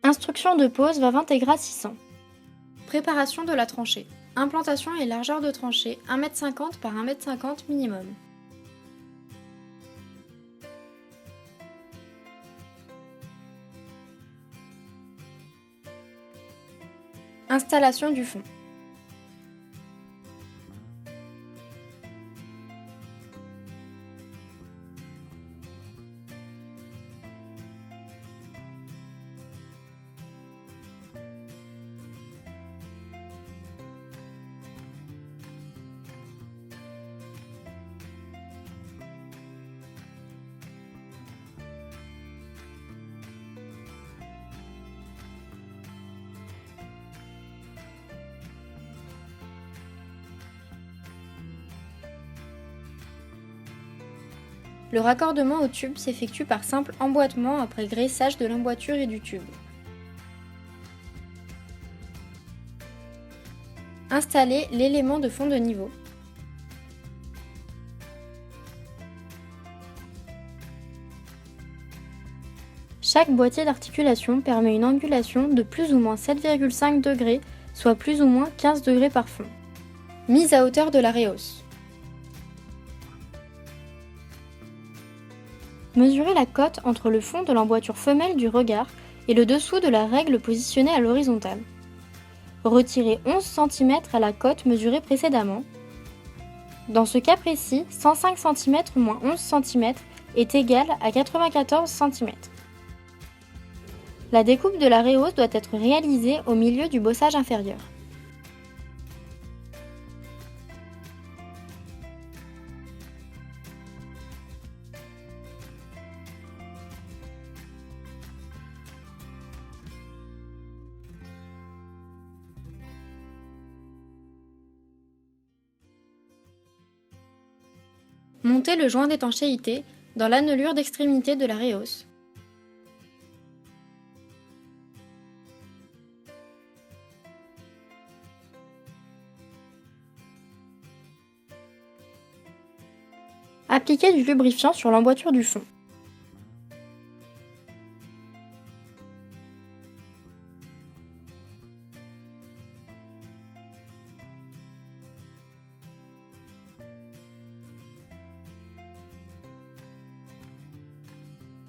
Instruction de pose VAV Integra 600. Préparation de la tranchée. Implantation et largeur de tranchée 1,50 m par 1,50 m minimum. Installation du fond. Le raccordement au tube s'effectue par simple emboîtement après graissage de l'emboîture et du tube. Installer l'élément de fond de niveau. Chaque boîtier d'articulation permet une angulation de plus ou moins 7,5 degrés, soit plus ou moins 15 degrés par fond. Mise à hauteur de la rehausse. Mesurez la cote entre le fond de l'emboîture femelle du regard et le dessous de la règle positionnée à l'horizontale. Retirez 11 cm à la cote mesurée précédemment. Dans ce cas précis, 105 cm moins 11 cm est égal à 94 cm. La découpe de la rehausse doit être réalisée au milieu du bossage inférieur. Montez le joint d'étanchéité dans l'annelure d'extrémité de la rehausse. Appliquez du lubrifiant sur l'emboîture du fond.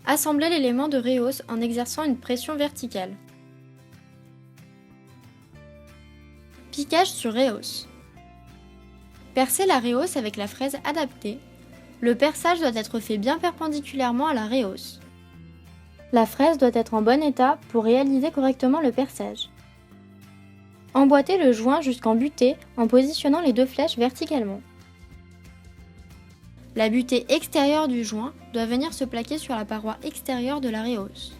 Assemblez l'élément de rehausse en exerçant une pression verticale. Piquage sur rehausse. Percez la rehausse avec la fraise adaptée. Le perçage doit être fait bien perpendiculairement à la rehausse. La fraise doit être en bon état pour réaliser correctement le perçage. Emboîtez le joint jusqu'en butée en positionnant les deux flèches verticalement. La butée extérieure du joint doit venir se plaquer sur la paroi extérieure de la rehausse.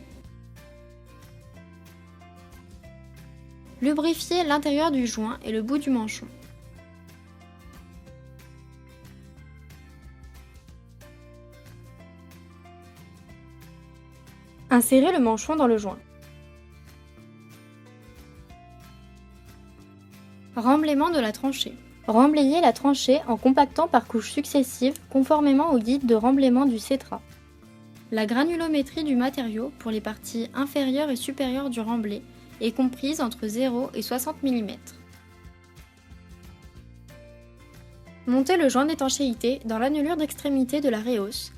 Lubrifiez l'intérieur du joint et le bout du manchon. Insérez le manchon dans le joint. Remblaiement de la tranchée. Remblayez la tranchée en compactant par couches successives conformément au guide de remblaiement du CETRA. La granulométrie du matériau pour les parties inférieures et supérieures du remblai est comprise entre 0 et 60 mm. Montez le joint d'étanchéité dans l'annelure d'extrémité de la rehausse.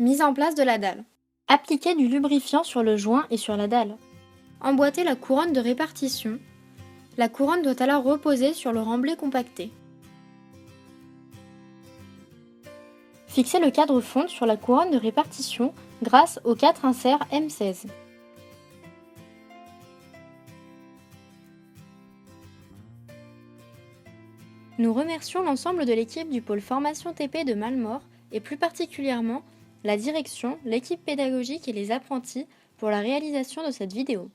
Mise en place de la dalle. Appliquez du lubrifiant sur le joint et sur la dalle. Emboîtez la couronne de répartition. La couronne doit alors reposer sur le remblai compacté. Fixez le cadre fonte sur la couronne de répartition grâce aux 4 inserts M16. Nous remercions l'ensemble de l'équipe du pôle formation TP de Malmort et plus particulièrement la direction, l'équipe pédagogique et les apprentis pour la réalisation de cette vidéo.